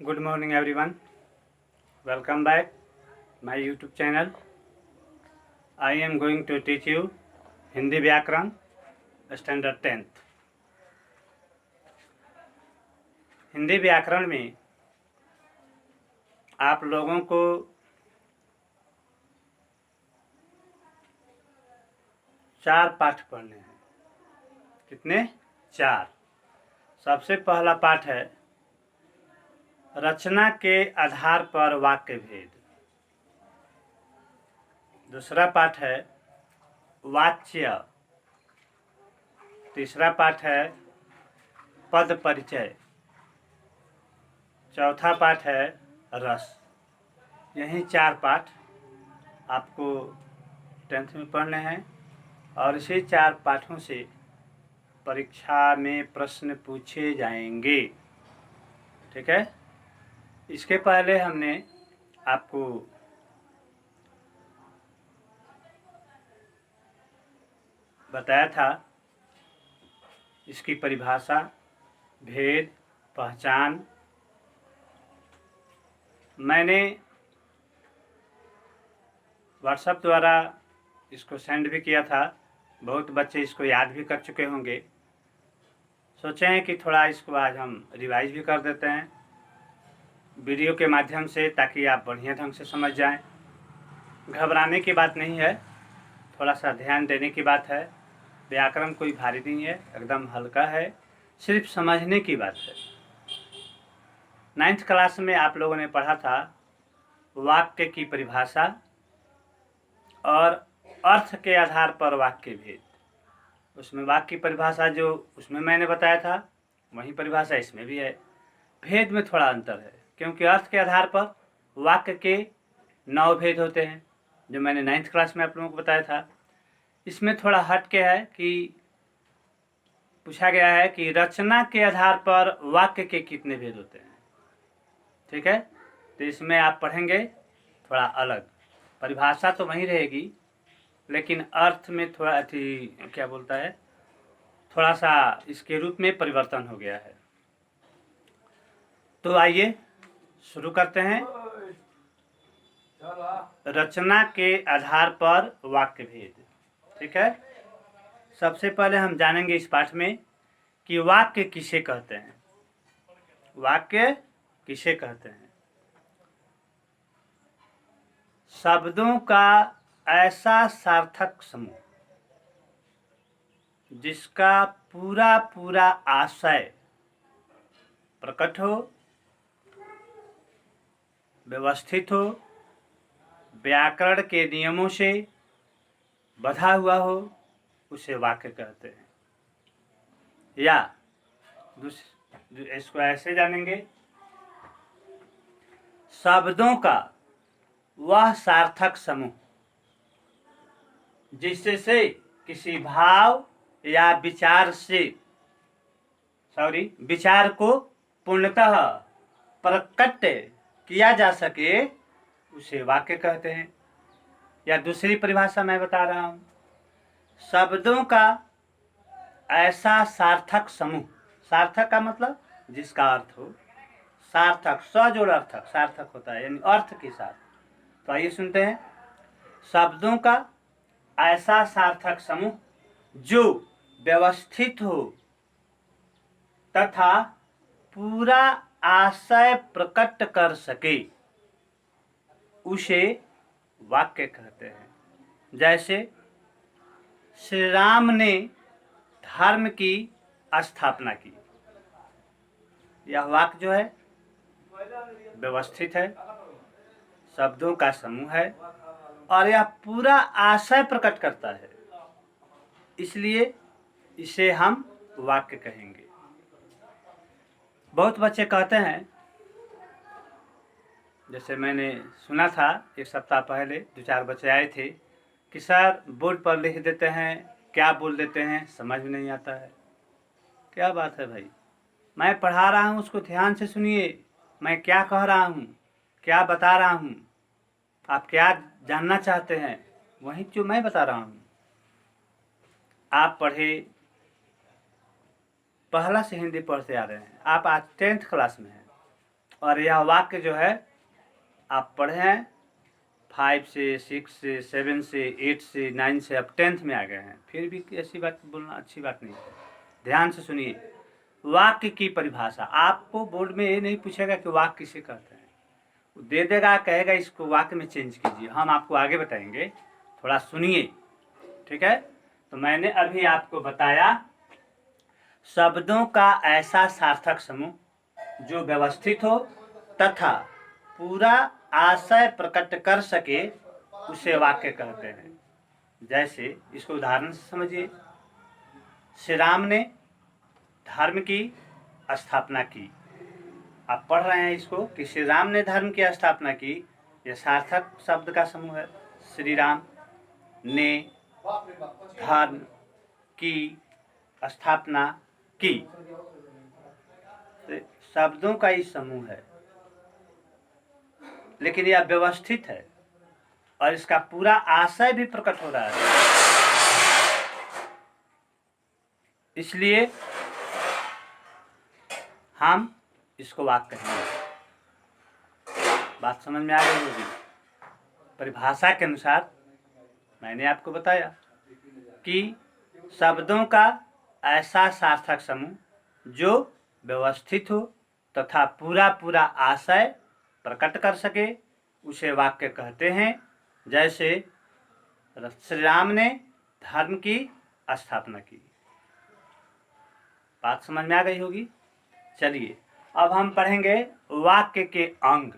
Good morning everyone. Welcome back my YouTube channel. I am going to teach you Hindi व्याकरण standard 10th। Hindi व्याकरण में आप लोगों को चार पाठ पढ़ने हैं। कितने? 4। सबसे पहला पाठ है रचना के आधार पर वाक्य भेद। दूसरा पाठ है वाच्य। तीसरा पाठ है पद परिचय। चौथा पाठ है रस। यही 4 पाठ आपको 10th में पढ़ने हैं और इसी 4 पाठों से परीक्षा में प्रश्न पूछे जाएंगे। ठीक है। इसके पहले हमने आपको बताया था इसकी परिभाषा, भेद, पहचान। मैंने व्हाट्सएप द्वारा इसको सेंड भी किया था। बहुत बच्चे इसको याद भी कर चुके होंगे। सोचे हैं कि थोड़ा इसको आज हम रिवाइज भी कर देते हैं वीडियो के माध्यम से, ताकि आप बढ़िया ढंग से समझ जाएं। घबराने की बात नहीं है, थोड़ा सा ध्यान देने की बात है। व्याकरण कोई भारी नहीं है, एकदम हल्का है, सिर्फ समझने की बात है। 9th क्लास में आप लोगों ने पढ़ा था वाक्य की परिभाषा और अर्थ के आधार पर वाक्य भेद। उसमें वाक्य की परिभाषा जो उसमें मैंने बताया था वही परिभाषा इसमें भी है। भेद में थोड़ा अंतर है, क्योंकि अर्थ के आधार पर वाक्य के 9 भेद होते हैं, जो मैंने 9th क्लास में आप लोगों को बताया था। इसमें थोड़ा हट के है कि पूछा गया है कि रचना के आधार पर वाक्य के कितने भेद होते हैं। ठीक है। तो इसमें आप पढ़ेंगे थोड़ा अलग। परिभाषा तो वही रहेगी, लेकिन अर्थ में थोड़ा क्या बोलता है, थोड़ा सा इसके रूप में परिवर्तन हो गया है। तो आइए शुरू करते हैं। रचना के आधार पर वाक्य भेद। ठीक है। सबसे पहले हम जानेंगे इस पाठ में कि वाक्य किसे कहते हैं। वाक्य किसे कहते हैं? शब्दों का ऐसा सार्थक समूह जिसका पूरा पूरा आशय प्रकट हो, व्यवस्थित हो, व्याकरण के नियमों से बधा हुआ हो, उसे वाक्य कहते हैं। या इसको ऐसे जानेंगे, शब्दों का वह सार्थक समूह जिससे किसी भाव या विचार को पूर्णतः प्रकट किया जा सके, उसे वाक्य कहते हैं। या दूसरी परिभाषा मैं बता रहा हूं, शब्दों का ऐसा सार्थक समूह। सार्थक का मतलब जिसका अर्थ हो। सार्थक सजोड़ अर्थक सार्थक होता है, यानी अर्थ के साथ। तो आइए सुनते हैं। शब्दों का ऐसा सार्थक समूह जो व्यवस्थित हो तथा पूरा आशय प्रकट कर सके, उसे वाक्य कहते हैं। जैसे श्री राम ने धर्म की स्थापना की। यह वाक्य जो है व्यवस्थित है, शब्दों का समूह है और यह पूरा आशय प्रकट करता है, इसलिए इसे हम वाक्य कहेंगे। बहुत बच्चे कहते हैं, जैसे मैंने सुना था 1 सप्ताह पहले 2-4 बच्चे आए थे कि सर बोर्ड पर लिख देते हैं, क्या बोल देते हैं, समझ में नहीं आता है। क्या बात है भाई, मैं पढ़ा रहा हूँ, उसको ध्यान से सुनिए। मैं क्या कह रहा हूँ, क्या बता रहा हूँ, आप क्या जानना चाहते हैं, वही जो मैं बता रहा हूँ। आप पढ़े, पहला से हिंदी पढ़ते आ रहे हैं, आप आज 10th क्लास में हैं और यह वाक्य जो है आप पढ़े हैं 5 से 6 से 7 से 8 से 9 से अब 10th में आ गए हैं, फिर भी ऐसी बात बोलना अच्छी बात नहीं है। ध्यान से सुनिए, वाक्य की परिभाषा। आपको बोर्ड में ये नहीं पूछेगा कि वाक्य किसे कहते हैं, दे देगा, कहेगा इसको वाक्य में चेंज कीजिए, हम आपको आगे बताएंगे, थोड़ा सुनिए, ठीक है। तो मैंने अभी आपको बताया शब्दों का ऐसा सार्थक समूह जो व्यवस्थित हो तथा पूरा आशय प्रकट कर सके उसे वाक्य कहते हैं। जैसे इसको उदाहरण से समझिए, श्री राम ने धर्म की स्थापना की। आप पढ़ रहे हैं इसको कि श्री राम ने धर्म की स्थापना की, यह सार्थक शब्द का समूह है। श्री राम ने धर्म की स्थापना की, तो शब्दों का ही समूह है, लेकिन यह व्यवस्थित है और इसका पूरा आशय भी प्रकट हो रहा है, इसलिए हम इसको वाक्य कहेंगे। बात समझ में आ गई होगी। परिभाषा के अनुसार मैंने आपको बताया कि शब्दों का ऐसा सार्थक समूह जो व्यवस्थित हो तथा पूरा पूरा आशय प्रकट कर सके उसे वाक्य कहते हैं। जैसे श्री राम ने धर्म की स्थापना की। बात समझ में आ गई होगी। चलिए अब हम पढ़ेंगे वाक्य के अंग।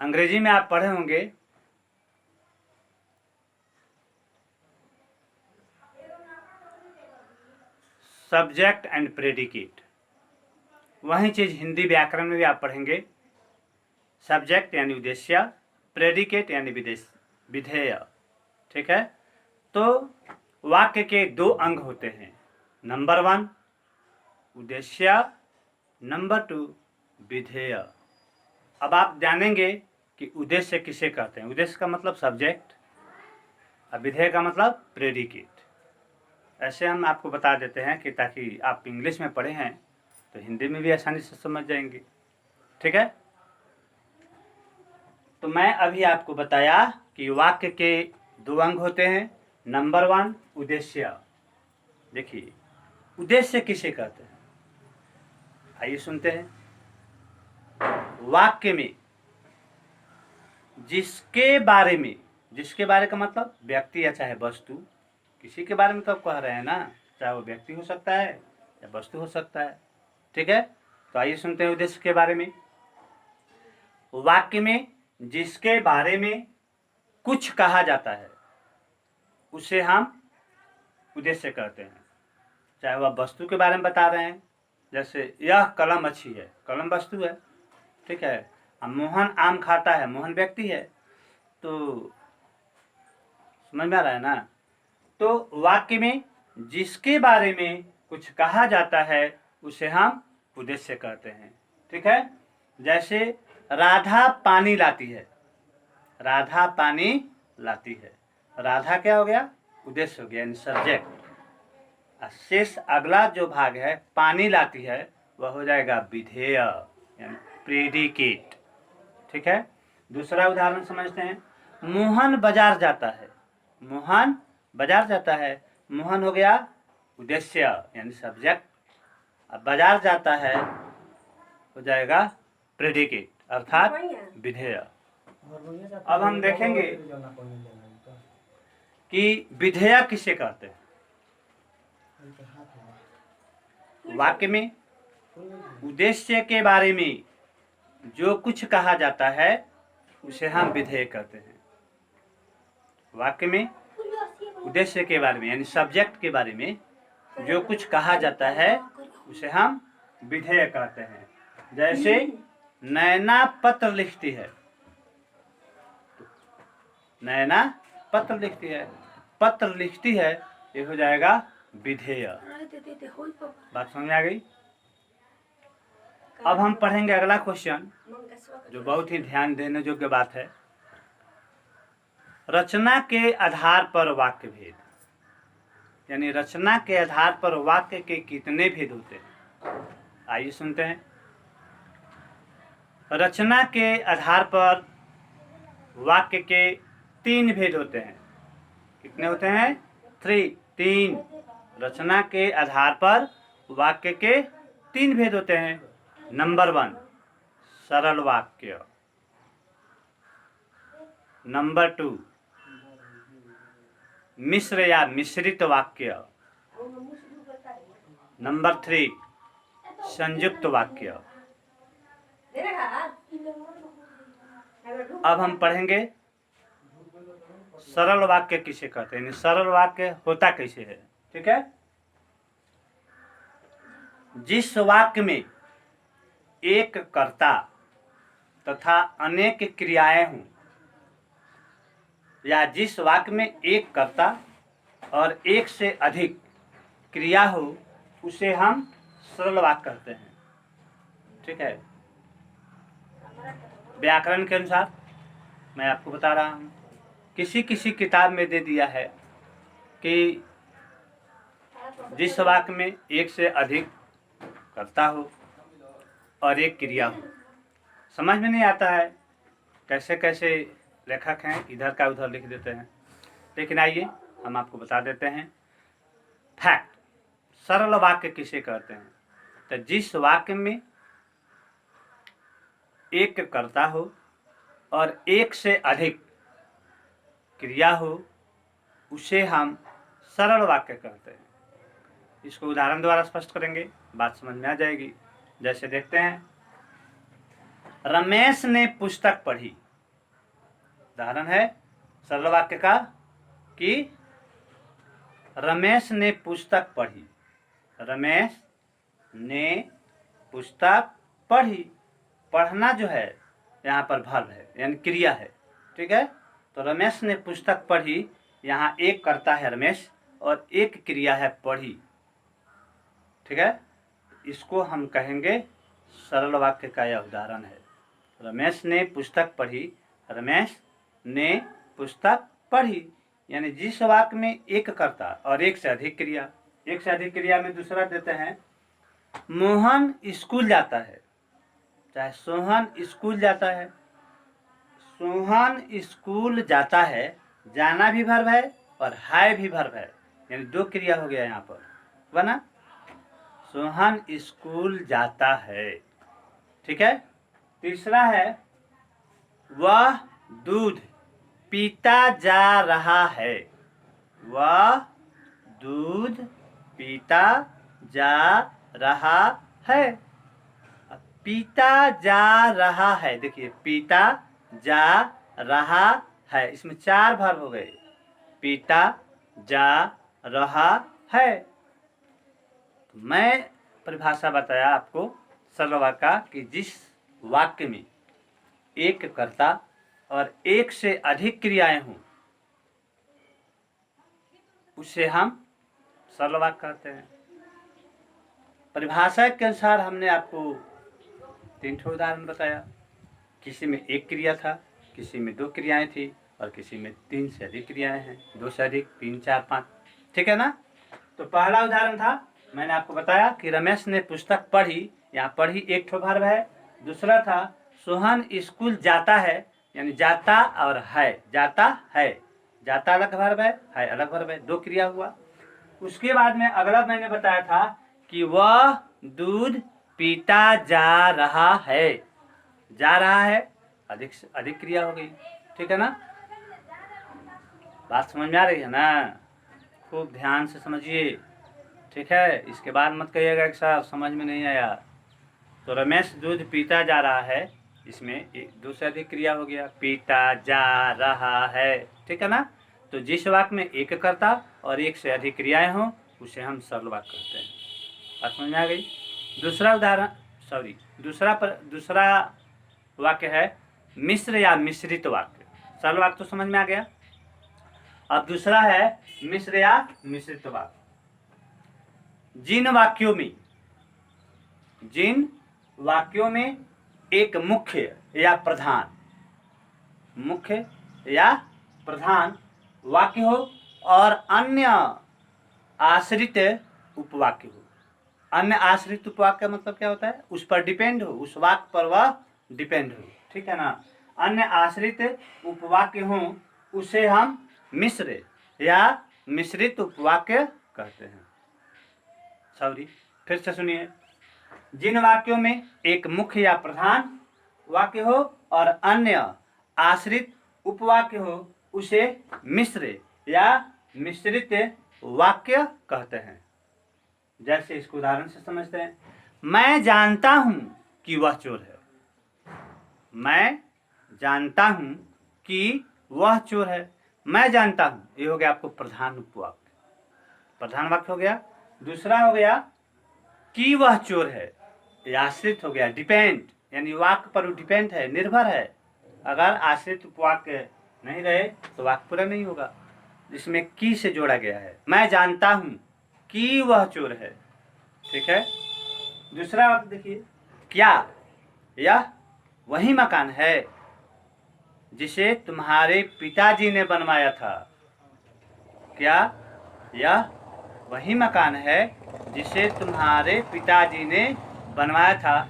अंग्रेजी में आप पढ़े होंगे सब्जेक्ट एंड प्रेडिकेट, वही चीज हिंदी व्याकरण में भी आप पढ़ेंगे। सब्जेक्ट यानी उद्देश्य, प्रेडिकेट यानी विधेय, ठीक है। तो वाक्य के दो अंग होते हैं, नंबर 1 उद्देश्य, नंबर 2 विधेय। अब आप जानेंगे कि उद्देश्य किसे कहते हैं। उद्देश्य का मतलब सब्जेक्ट और विधेय का मतलब प्रेडिकेट। ऐसे हम आपको बता देते हैं कि ताकि आप इंग्लिश में पढ़े हैं तो हिंदी में भी आसानी से समझ जाएंगे, ठीक है। तो मैं अभी आपको बताया कि वाक्य के दो अंग होते हैं। नंबर 1 उद्देश्य। देखिए उद्देश्य किसे कहते हैं, आइए सुनते हैं। वाक्य में जिसके बारे का मतलब व्यक्ति या चाहे वस्तु, किसी के बारे में तो आप कह रहे हैं ना, चाहे वो व्यक्ति हो सकता है या वस्तु हो सकता है, ठीक है। तो आइए सुनते हैं उद्देश्य के बारे में। वाक्य में जिसके बारे में कुछ कहा जाता है उसे हम उद्देश्य कहते हैं। चाहे वह वस्तु के बारे में बता रहे हैं, जैसे यह कलम अच्छी है, कलम वस्तु है, ठीक है। अब मोहन आम खाता है, मोहन व्यक्ति है, तो समझ में आ रहा है ना। तो वाक्य में जिसके बारे में कुछ कहा जाता है उसे हम उद्देश्य कहते हैं, ठीक है। जैसे राधा पानी लाती है, राधा पानी लाती है, राधा क्या हो गया, उद्देश्य हो गया यानी सब्जेक्ट। शेष अगला जो भाग है पानी लाती है वह हो जाएगा विधेय यानी प्रेडिकेट, ठीक है। दूसरा उदाहरण समझते हैं। मोहन बाजार जाता है, मोहन बाजार जाता है, मोहन हो गया उद्देश्य यानी सब्जेक्ट, अब बाजार जाता है हो जाएगा प्रेडिकेट अर्थात विधेय। अब हम देखेंगे कि विधेय किसे कहते हैं। वाक्य में उद्देश्य के बारे में जो कुछ कहा जाता है उसे हम विधेय कहते हैं। वाक्य में उद्देश्य के बारे में यानी सब्जेक्ट के बारे में जो कुछ कहा जाता है उसे हम विधेय कहते हैं। जैसे नैना पत्र लिखती है, नैना पत्र लिखती है, पत्र लिखती है, ये हो जाएगा विधेय। बात समझ में आ गई। अब हम पढ़ेंगे अगला क्वेश्चन जो बहुत ही ध्यान देने योग्य बात है। रचना के आधार पर वाक्य भेद, यानी रचना के आधार पर वाक्य के कितने भेद होते हैं, आइए सुनते हैं। रचना के आधार पर वाक्य के 3 भेद होते हैं। कितने होते हैं? 3। रचना के आधार पर वाक्य के 3 भेद होते हैं। नंबर 1 सरल वाक्य, नंबर 2 मिश्र या मिश्रित वाक्य, नंबर 3 संयुक्त वाक्य। अब हम पढ़ेंगे सरल वाक्य किसे कहते हैं, सरल वाक्य होता कैसे है। ठीक है, जिस वाक्य में एक कर्ता तथा अनेक क्रियाएं हों, या जिस वाक्य में एक कर्ता और एक से अधिक क्रिया हो, उसे हम सरल वाक्य कहते हैं। ठीक है, व्याकरण के अनुसार मैं आपको बता रहा हूँ। किसी किसी किताब में दे दिया है कि जिस वाक्य में एक से अधिक कर्ता हो और एक क्रिया हो। समझ में नहीं आता है, कैसे कैसे लेखक हैं इधर का उधर लिख देते हैं, लेकिन आइए हम आपको बता देते हैं फैक्ट। सरल वाक्य किसे कहते हैं? तो जिस वाक्य में एक कर्ता हो और एक से अधिक क्रिया हो, उसे हम सरल वाक्य कहते हैं। इसको उदाहरण द्वारा स्पष्ट करेंगे, बात समझ में आ जाएगी। जैसे देखते हैं, रमेश ने पुस्तक पढ़ी। उदाहरण है सरल वाक्य का कि रमेश ने पुस्तक पढ़ी। रमेश ने पुस्तक पढ़ी। पढ़ना जो है यहाँ पर वर्ब है, यानी क्रिया है। ठीक है, तो रमेश ने पुस्तक पढ़ी, यहाँ एक कर्ता है रमेश और एक क्रिया है पढ़ी। ठीक है, इसको हम कहेंगे सरल वाक्य का यह उदाहरण है। रमेश ने पुस्तक पढ़ी, रमेश ने पुस्तक पढ़ी, यानी जिस वाक्य में एक कर्ता और एक से अधिक क्रिया। एक से अधिक क्रिया में दूसरा देते हैं, मोहन स्कूल जाता है, चाहे सोहन स्कूल जाता है। सोहन स्कूल जाता है, जाना भी वर्ब है और है भी वर्ब है, यानी 2 क्रिया हो गया यहाँ पर बना। सोहन स्कूल जाता है। ठीक है, तीसरा है वह दूध पीता जा रहा है। वह दूध पीता जा रहा है। पीता जा रहा है, देखिए पीता जा रहा है, इसमें 4 वर्ब हो गए। पीता जा रहा है। मैं परिभाषा बताया आपको सरल वाक्य का कि जिस वाक्य में एक कर्ता और एक से अधिक क्रियाएं हों, उसे हम सरल वाक्य कहते हैं। परिभाषा के अनुसार हमने आपको 3 उदाहरण बताया। किसी में एक क्रिया था, किसी में 2 क्रियाएं थी और किसी में 3 से अधिक क्रियाएं हैं, 2 से अधिक, 3, 4, 5। ठीक है ना। तो पहला उदाहरण था, मैंने आपको बताया कि रमेश ने पुस्तक पढ़ी, यहाँ पढ़ी एक ठो वर्ब है। दूसरा था सोहन स्कूल जाता है, यानी जाता और है, जाता है, जाता अलग वर्ब है अलग वर्ब है, 2 क्रिया हुआ। उसके बाद में अगला मैंने बताया था कि वह दूध पीता जा रहा है। जा रहा है अधिक से अधिक क्रिया हो गई। ठीक है ना, बात समझ में आ रही है ना? खूब ध्यान से समझिए। ठीक है, इसके बाद मत कहिएगा कि साहब समझ में नहीं आया। तो रमेश दूध पीता जा रहा है, इसमें 2 से अधिक क्रिया हो गया, पीता जा रहा है। ठीक है ना। तो जिस वाक्य में एक कर्ता और एक से अधिक क्रियाएं हों, उसे हम सरल वाक्य कहते हैं। बात समझ में आ गई। दूसरा उदाहरण, दूसरा वाक्य है मिश्र या मिश्रित वाक्य। सरल वाक्य तो समझ में आ गया। अब दूसरा है मिश्र या मिश्रित वाक्य। जिन वाक्यों में एक मुख्य या प्रधान वाक्य हो और अन्य आश्रित उपवाक्य हो। अन्य आश्रित उपवाक्य मतलब क्या होता है? उस पर डिपेंड हो, उस वाक्य पर वह डिपेंड हो, ठीक है ना। अन्य आश्रित उपवाक्य हों उसे हम मिश्र या मिश्रित उपवाक्य कहते हैं। सॉरी, फिर से सुनिए। जिन वाक्यों में एक मुख्य या प्रधान वाक्य हो और अन्य आश्रित उपवाक्य हो उसे मिश्र या मिश्रित वाक्य कहते हैं। जैसे इसको उदाहरण से समझते हैं। मैं जानता हूं कि वह चोर है। मैं जानता हूं कि वह चोर है। मैं जानता हूं, ये हो गया आपको प्रधान उपवाक्य, प्रधान वाक्य हो गया। दूसरा हो गया कि वह चोर है, ये आश्रित हो गया, डिपेंड, यानी वाक्य पर डिपेंड है, निर्भर है। अगर आश्रित उपवाक्य नहीं रहे तो वाक्य पूरा नहीं होगा, जिसमें की से जोड़ा गया है। मैं जानता हूं कि वह चोर है, ठीक है। दूसरा वाक्य देखिए, क्या यह वही मकान है जिसे तुम्हारे पिताजी ने बनवाया था। क्या यह वही मकान है जिसे तुम्हारे पिताजी ने बनवाया था।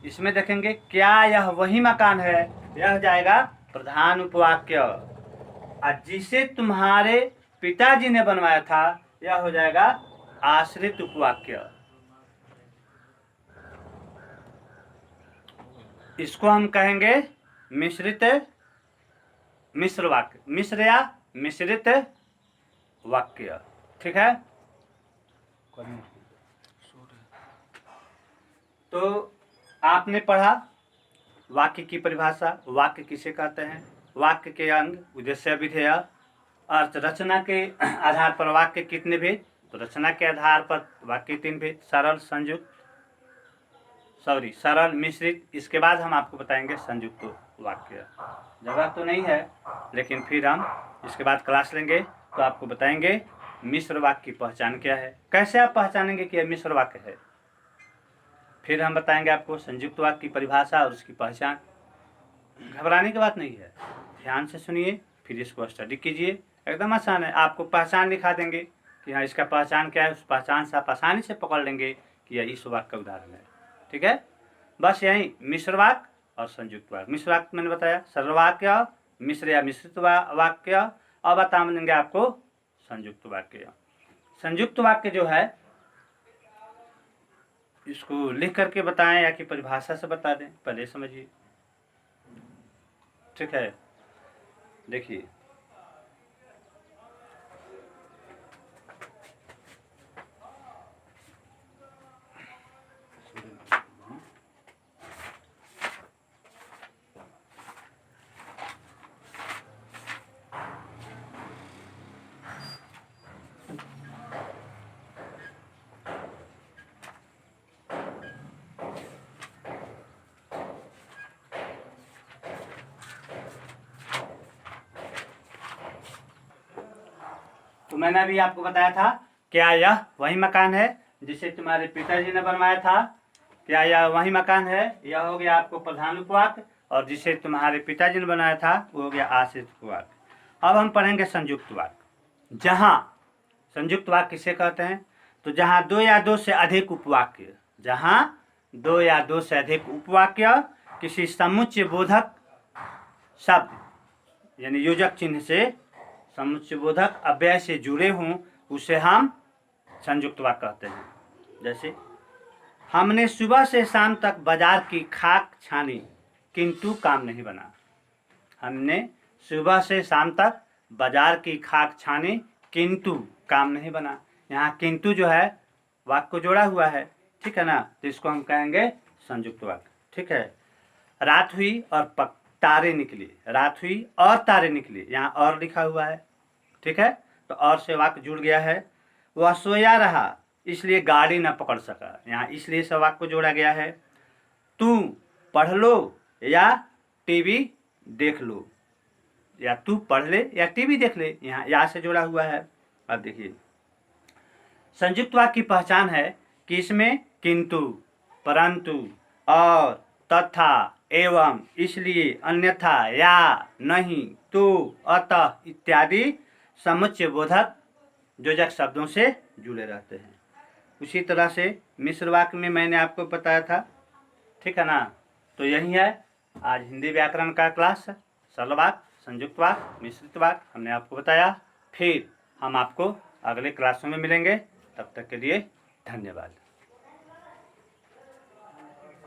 इसमें देखेंगे क्या यह वही मकान है, यह जाएगा प्रधान उपवाक्य, और जिसे तुम्हारे पिताजी ने बनवाया था यह हो जाएगा आश्रित उपवाक्य। इसको हम कहेंगे मिश्रित मिश्र वाक्य, मिश्र या मिश्रित वाक्य, ठीक है। तो आपने पढ़ा वाक्य की परिभाषा, वाक्य किसे कहते हैं, वाक्य के अंग, उद्देश्य, विधेय, अर्थ, रचना के आधार पर वाक्य कितने भेद, तो रचना के आधार पर वाक्य 3 भेद, सरल, संयुक्त, सरल, मिश्रित। इसके बाद हम आपको बताएंगे संयुक्त वाक्य। जगह तो नहीं है, लेकिन फिर हम इसके बाद क्लास लेंगे तो आपको बताएंगे मिश्र वाक्य की पहचान क्या है, कैसे आप पहचानेंगे कि यह मिश्र वाक्य है। फिर हम बताएंगे आपको संयुक्त वाक्य की परिभाषा और उसकी पहचान। घबराने की बात नहीं है, ध्यान से सुनिए, फिर इसको स्टडी कीजिए, एकदम आसान है। आपको पहचान दिखा देंगे कि हाँ इसका पहचान क्या है, उस पहचान से आप आसानी से पकड़ लेंगे कि यह इस वाक्य का उदाहरण है, ठीक है। बस यही मिश्र वाक्य और संयुक्त वाक्य। मिश्र वाक्य मैंने बताया, सरल वाक्य, मिश्र या मिश्रित वाक्य। अब बता देंगे आपको संयुक्त वाक्य। संयुक्त वाक्य जो है इसको लिख करके बताएं या कि परिभाषा से बता दें, पहले समझिए, ठीक है। देखिए, तो मैंने अभी आपको बताया था, क्या यह वही मकान है जिसे तुम्हारे पिताजी ने बनवाया था। क्या यह वही मकान है, यह हो गया आपको प्रधान उपवाक्य, और जिसे तुम्हारे पिताजी ने बनाया था वो हो गया आश्रित उपवाक्य। अब हम पढ़ेंगे संयुक्त वाक्य। जहाँ संयुक्त वाक्य किसे कहते हैं, तो जहाँ 2 या 2 से अधिक उपवाक्य, जहाँ 2 या 2 से अधिक उपवाक्य किसी समुच्चय बोधक शब्द यानी योजक चिन्ह से, समुच्चय बोधक अव्यय से जुड़े हों उसे हम संयुक्त वाक्य कहते हैं। जैसे, हमने सुबह से शाम तक बाजार की खाक छानी किंतु काम नहीं बना। हमने सुबह से शाम तक बाजार की खाक छानी किंतु काम नहीं बना। यहाँ किंतु जो है वाक्य को जोड़ा हुआ है, ठीक है ना, तो इसको हम कहेंगे संयुक्त वाक्य, ठीक है। रात हुई और तारे निकले, रात हुई और तारे निकले, यहाँ और लिखा हुआ है, ठीक है, तो और से वाक्य जुड़ गया है। वह सोया रहा इसलिए गाड़ी न पकड़ सका, यहाँ इसलिए से वाक्य को जोड़ा गया है। तू पढ़ लो या टीवी देख लो, या तू पढ़ ले या टीवी देख ले, यहाँ या से जुड़ा हुआ है। अब देखिए, संयुक्त वाक्य की पहचान है कि इसमें किंतु, परंतु, और, तथा, एवं, इसलिए, अन्यथा, या, नहीं, तो, अतः इत्यादि समुच्चय बोधक योजक शब्दों से जुड़े रहते हैं। उसी तरह से मिश्र वाक्य में मैंने आपको बताया था, ठीक है ना, तो यही है आज हिंदी व्याकरण का क्लास। सरल वाक्य, संयुक्त वाक्य, मिश्रित वाक्य हमने आपको बताया। फिर हम आपको अगले क्लासों में मिलेंगे, तब तक के लिए धन्यवाद।